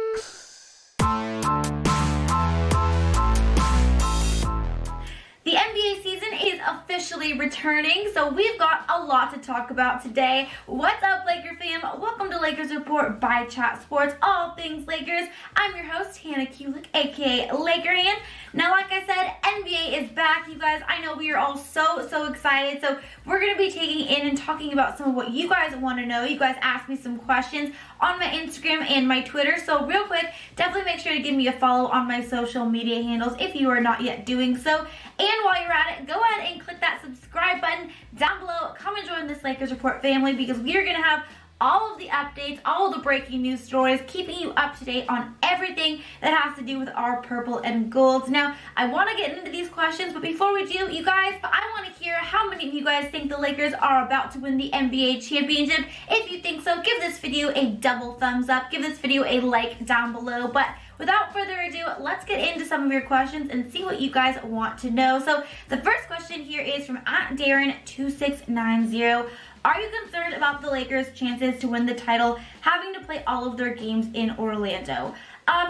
The NBA season is officially returning, so we've got a lot to talk about today. What's up, Laker fam? Welcome to Lakers Report by Chat Sports, all things Lakers. I'm your host, Hannah Kulik, aka Laker Han. Now, like I said, NBA is back, you guys. I know we are all so excited, so we're going to be taking in and talking about some of what you guys want to know. You guys asked me some questions on my Instagram and my Twitter, so real quick, definitely make sure to give me a follow on my social media handles if you are not yet doing so. And while you're at it, go ahead and click that subscribe button down below. Come and join this Lakers Report family because we are going to have all of the updates, all of the breaking news stories, keeping you up to date on everything that has to do with our purple and golds. Now, I want to get into these questions, but before we do, you guys, I want to hear how many of you guys think the Lakers are about to win the NBA championship. If you think so, give this video a double thumbs up. Give this video a like down below. But without further ado, let's get into some of your questions and see what you guys want to know. So the first question here is from @Darren2690. Are you concerned about the Lakers' chances to win the title having to play all of their games in Orlando?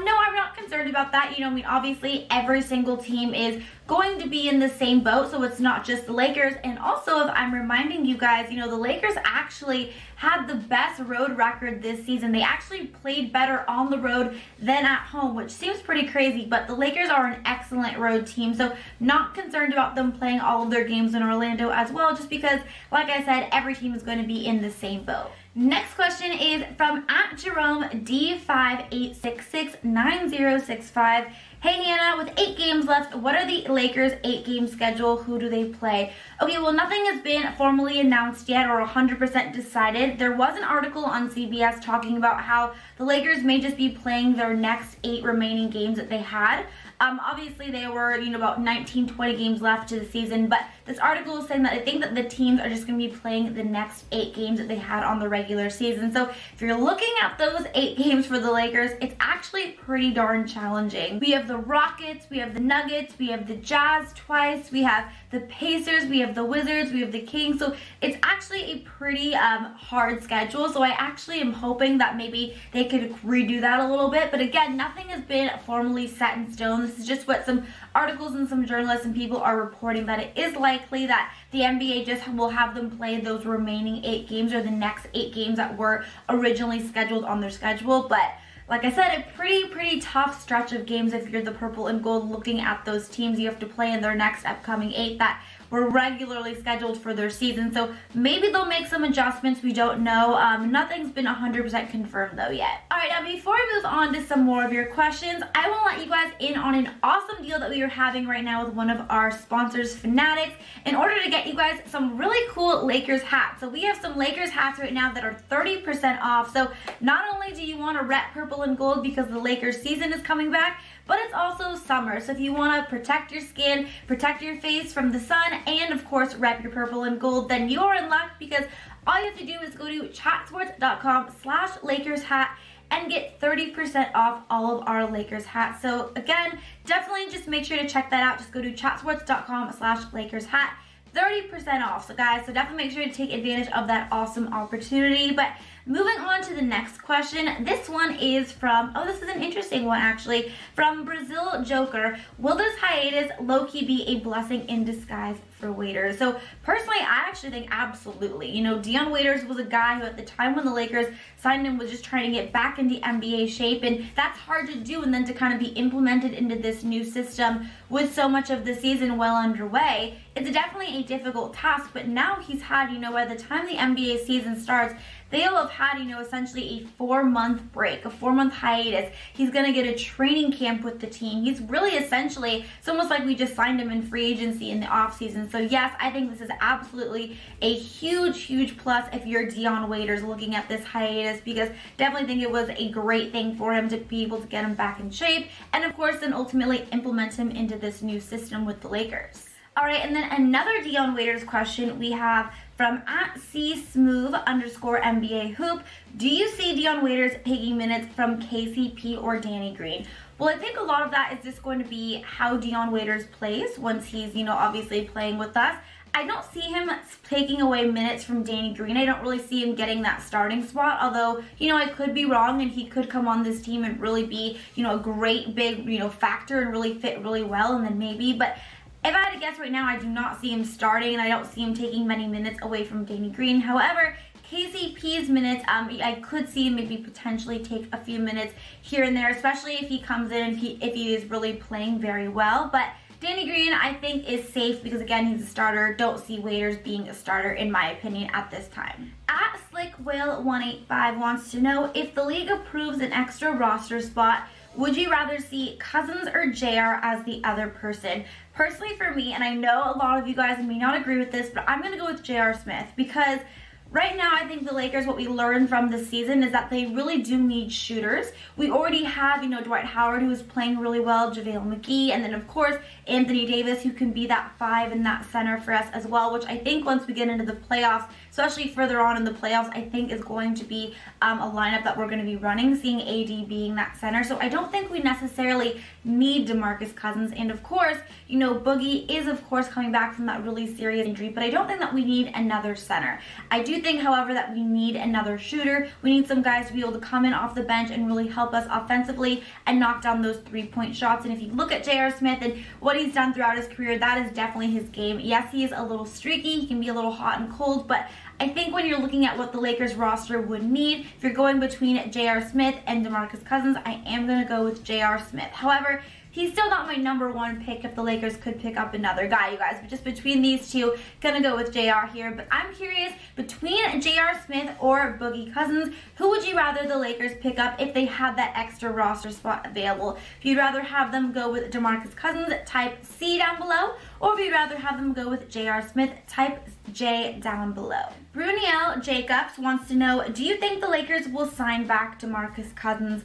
No, I'm not concerned about that. You know, I mean, obviously every single team is going to be in the same boat, so it's not just the Lakers. And also, if I'm reminding you guys, you know, the Lakers actually had the best road record this season. They actually played better on the road than at home, which seems pretty crazy, but the Lakers are an excellent road team, so not concerned about them playing all of their games in Orlando as well, just because, like I said, every team is going to be in the same boat. Next question is from @JeromeD58669065. Hey Hannah, with 8 games left, what are the Lakers' 8-game schedule? Who do they play? Okay, well, nothing has been formally announced yet or 100% decided. There was an article on CBS talking about how the Lakers may just be playing their next 8 remaining games that they had. Obviously, they were, you know, about 19-20 games left to the season, but this article is saying that they think that the teams are just going to be playing the next 8 games that they had on the regular season. So if you're looking at those 8 games for the Lakers, it's actually pretty darn challenging. We have the Rockets, we have the Nuggets, we have the Jazz twice, we have the Pacers, we have the Wizards, we have the Kings. So it's actually a pretty hard schedule. So I actually am hoping that maybe they could redo that a little bit. But again, nothing has been formally set in stone. This is just what some articles and some journalists and people are reporting, that it is likely that the NBA just will have them play those remaining 8 games or the next 8 games that were originally scheduled on their schedule. But like I said, a pretty tough stretch of games if you're the purple and gold looking at those teams you have to play in their next upcoming 8 that were regularly scheduled for their season. So maybe they'll make some adjustments. We don't know. Nothing's been 100% confirmed though yet. All right, now before we move on to some more of your questions, I want to let you guys in on an awesome deal that we are having right now with one of our sponsors, Fanatics, in order to get you guys some really cool Lakers hats. So we have some Lakers hats right now that are 30% off. So not only do you want to rep purple and gold because the Lakers season is coming back, but it's also summer, so if you want to protect your skin, protect your face from the sun, and of course rep your purple and gold, then you're in luck because all you have to do is go to chatsports.com/LakersHat and get 30% off all of our Lakers hats. So again, definitely just make sure to check that out. Just go to chatsports.com/LakersHat. 30% off. So guys, so definitely make sure to take advantage of that awesome opportunity. But moving on to the next question. This one is from, oh, this is an interesting one actually, from Brazil Joker. Will this hiatus low-key be a blessing in disguise for Waiters? So personally, I actually think absolutely. You know, Dion Waiters was a guy who at the time when the Lakers signed him was just trying to get back into NBA shape, and that's hard to do, and then to kind of be implemented into this new system with so much of the season well underway, it's definitely a difficult task. But now he's had, you know, by the time the NBA season starts, they'll have had, you know, essentially a 4-month break, a 4-month hiatus. He's going to get a training camp with the team. He's really essentially, it's almost like we just signed him in free agency in the offseason. So yes, I think this is absolutely a huge plus if you're Dion Waiters looking at this hiatus, because definitely think it was a great thing for him to be able to get him back in shape, and of course then ultimately implement him into this new system with the Lakers. All right, and then another Dion Waiters question we have from @csmooth_NBA hoop. Do you see Dion Waiters taking minutes from KCP or Danny Green? Well, I think a lot of that is just going to be how Dion Waiters plays once he's, you know, obviously playing with us. I don't see him taking away minutes from Danny Green. I don't really see him getting that starting spot, although, I could be wrong and he could come on this team and really be, a great big, factor and really fit really well, and then maybe, but if I had to guess right now, I do not see him starting, and I don't see him taking many minutes away from Danny Green. However, KCP's minutes, I could see him maybe potentially take a few minutes here and there, especially if he comes in and if he is really playing very well. But Danny Green, I think, is safe because, again, he's a starter. Don't see Waiters being a starter, in my opinion, at this time. At SlickWhale185 wants to know, if the league approves an extra roster spot, would you rather see Cousins or JR as the other person? Personally, for me, and I know a lot of you guys may not agree with this, but I'm going to go with J.R. Smith because right now, I think the Lakers, what we learned from this season is that they really do need shooters. We already have, Dwight Howard, who is playing really well, JaVale McGee, and then, of course, Anthony Davis, who can be that 5 and that center for us as well, which I think once we get into the playoffs, especially further on in the playoffs, I think is going to be a lineup that we're going to be running, seeing AD being that center. So I don't think we necessarily need DeMarcus Cousins. And, of course, Boogie is, of course, coming back from that really serious injury, but I don't think that we need another center. I do think, however, that we need another shooter. We need some guys to be able to come in off the bench and really help us offensively and knock down those three-point shots. And if you look at J.R. Smith and what he's done throughout his career, that is definitely his game. Yes, he is a little streaky. He can be a little hot and cold, but I think when you're looking at what the Lakers roster would need, if you're going between J.R. Smith and DeMarcus Cousins, I am going to go with J.R. Smith. However, he's still not my number one pick if the Lakers could pick up another guy, you guys. But just between these two, gonna go with JR here. But I'm curious, between J.R. Smith or Boogie Cousins, who would you rather the Lakers pick up if they had that extra roster spot available? If you'd rather have them go with DeMarcus Cousins, type C down below, or if you'd rather have them go with J.R. Smith, type J down below. Bruniel Jacobs wants to know, do you think the Lakers will sign back DeMarcus Cousins?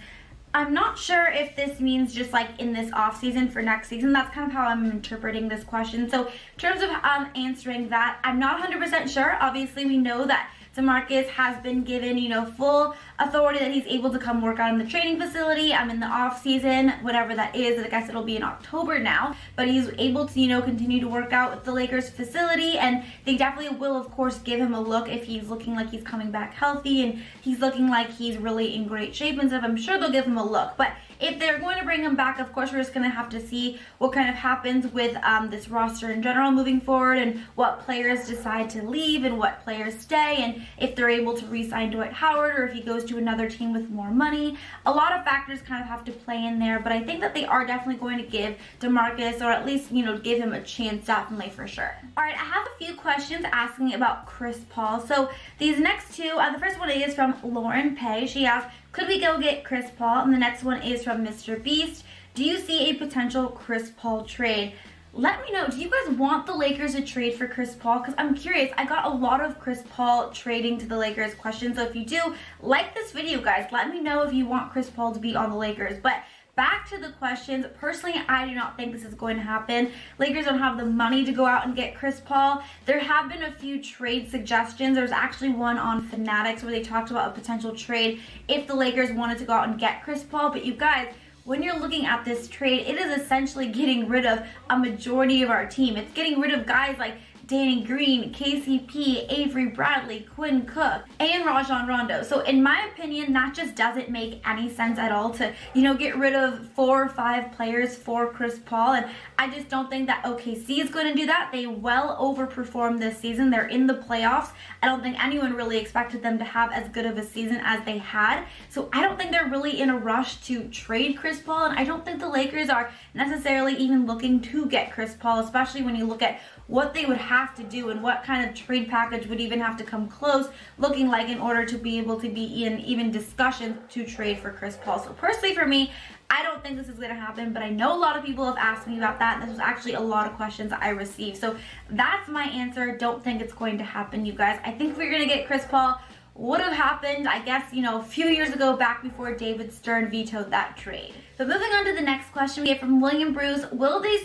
I'm not sure if this means just like in this offseason for next season. That's kind of how I'm interpreting this question. So in terms of answering that, I'm not 100% sure. Obviously, we know that DeMarcus has been given, full authority that he's able to come work out in the training facility. I'm in the off season, whatever that is. I guess it'll be in October now, but he's able to, continue to work out with the Lakers facility, and they definitely will, of course, give him a look if he's looking like he's coming back healthy and he's looking like he's really in great shape and stuff. I'm sure they'll give him a look, but if they're going to bring him back, of course, we're just going to have to see what kind of happens with this roster in general moving forward and what players decide to leave and what players stay and if they're able to re-sign Dwight Howard or if he goes to another team with more money. A lot of factors kind of have to play in there, but I think that they are definitely going to give DeMarcus, or at least, give him a chance, definitely for sure. All right, I have a few questions asking about Chris Paul. So these next two, the first one is from Lauren Pay. She asked, could we go get Chris Paul? And the next one is from Mr. Beast. Do you see a potential Chris Paul trade? Let me know, do you guys want the Lakers to trade for Chris Paul? Because I'm curious, I got a lot of Chris Paul trading to the Lakers questions. So if you do, like this video, guys. Let me know if you want Chris Paul to be on the Lakers. But back to the questions. Personally, I do not think this is going to happen. Lakers don't have the money to go out and get Chris Paul. There have been a few trade suggestions. There's actually one on Fanatics where they talked about a potential trade if the Lakers wanted to go out and get Chris Paul. But you guys, when you're looking at this trade, it is essentially getting rid of a majority of our team. It's getting rid of guys like Danny Green, KCP, Avery Bradley, Quinn Cook, and Rajon Rondo. So in my opinion, that just doesn't make any sense at all to, get rid of 4 or 5 players for Chris Paul. And I just don't think that OKC is going to do that. They well overperformed this season. They're in the playoffs. I don't think anyone really expected them to have as good of a season as they had. So I don't think they're really in a rush to trade Chris Paul. And I don't think the Lakers are necessarily even looking to get Chris Paul, especially when you look at what they would have to do and what kind of trade package would even have to come close looking like in order to be able to be in even discussion to trade for Chris Paul. So personally for me, I don't think this is going to happen, but I know a lot of people have asked me about that, and this was actually a lot of questions I received. So that's my answer. Don't think it's going to happen, you guys. I think if we're going to get Chris Paul, would have happened, I guess, a few years ago back before David Stern vetoed that trade. So moving on to the next question we get from William Bruce. Will they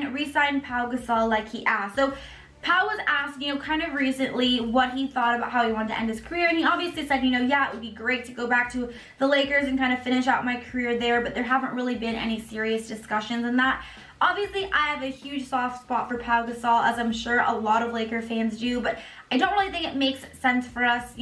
re-sign Pau Gasol like he asked? So Pau was asked, kind of recently what he thought about how he wanted to end his career. And he obviously said, yeah, it would be great to go back to the Lakers and kind of finish out my career there. But there haven't really been any serious discussions in that. Obviously, I have a huge soft spot for Pau Gasol, as I'm sure a lot of Laker fans do, but I don't really think it makes sense for us,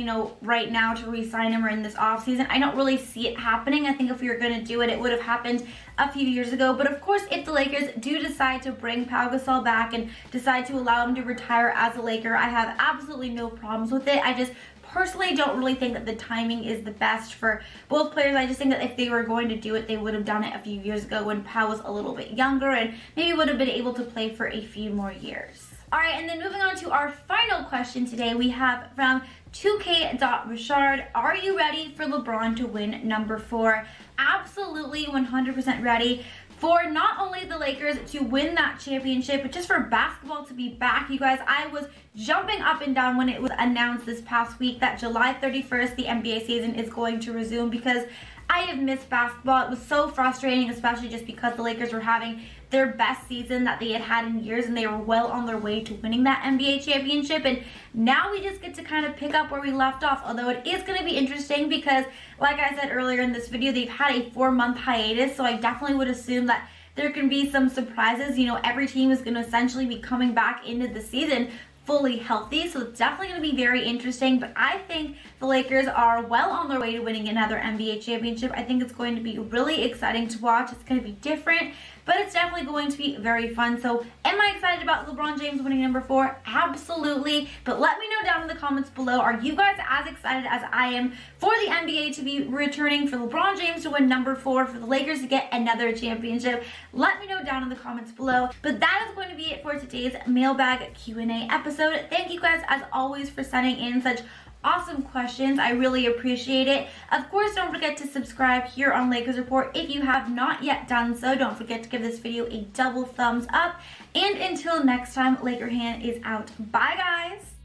right now to re-sign him or in this offseason. I don't really see it happening. I think if we were going to do it, it would have happened a few years ago. But of course, if the Lakers do decide to bring Pau Gasol back and decide to allow him to retire as a Laker, I have absolutely no problems with it. I just personally don't really think that the timing is the best for both players. I just think that if they were going to do it, they would have done it a few years ago when Pau was a little bit younger and maybe would have been able to play for a few more years. All right, and then moving on to our final question today, we have from 2K.Richard. Are you ready for LeBron to win number 4? Absolutely 100% ready for not only the Lakers to win that championship, but just for basketball to be back. You guys, I was jumping up and down when it was announced this past week that July 31st, the NBA season is going to resume, because I have missed basketball. It was so frustrating, especially just because the Lakers were having their best season that they had had in years, and they were well on their way to winning that NBA championship. And now we just get to kind of pick up where we left off, although it is going to be interesting because, like I said earlier in this video, they've had a 4-month hiatus, so I definitely would assume that there can be some surprises. Every team is going to essentially be coming back into the season fully healthy, so it's definitely going to be very interesting. But I think the Lakers are well on their way to winning another NBA championship. I think it's going to be really exciting to watch. It's going to be different, but it's definitely going to be very fun. So am I excited about LeBron James winning number 4? Absolutely. But let me know down in the comments below, are you guys as excited as I am for the NBA to be returning, for LeBron James to win number 4, for the Lakers to get another championship? Let me know down in the comments below. But that is going to be it for today's mailbag Q&A episode. Thank you guys as always for sending in such awesome questions. I really appreciate it. Of course, don't forget to subscribe here on Lakers Report if you have not yet done so. Don't forget to give this video a double thumbs up. And until next time, Laker Hannah is out. Bye, guys.